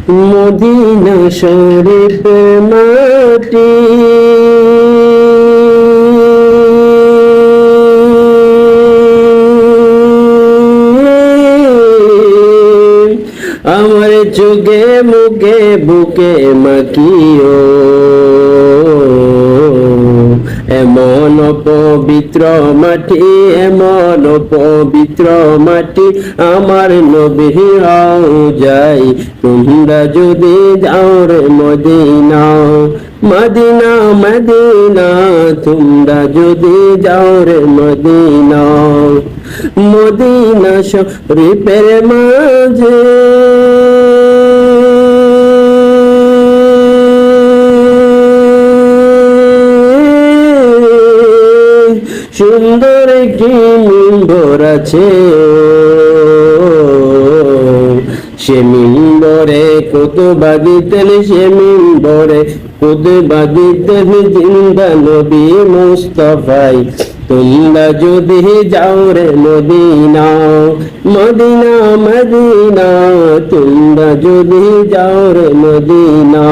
Medina শরীফের মাটি আমার চোখে মুখে বুকে মাখিও, এমন পবিত্র মাটি, এমন পবিত্র মাটি আমার নবী যাই। তোমরা যদি যাও রে মদিনা, মদিনা মদিনা, তোমরা যদি যাও রে মদিনা, মদিনা শরীফের মাঝে সুন্দর একটি মিম্বর আছে, সে মিম্বরে খুতবা দিতেন, সে মিম্বরে খুতবা দিতেন জিন্দা নবী মুস্তাফাই। তোমরা যদি যাও রে মদিনা, মদিনা মদিনা, তোমরা যদি যাও রে মদিনা।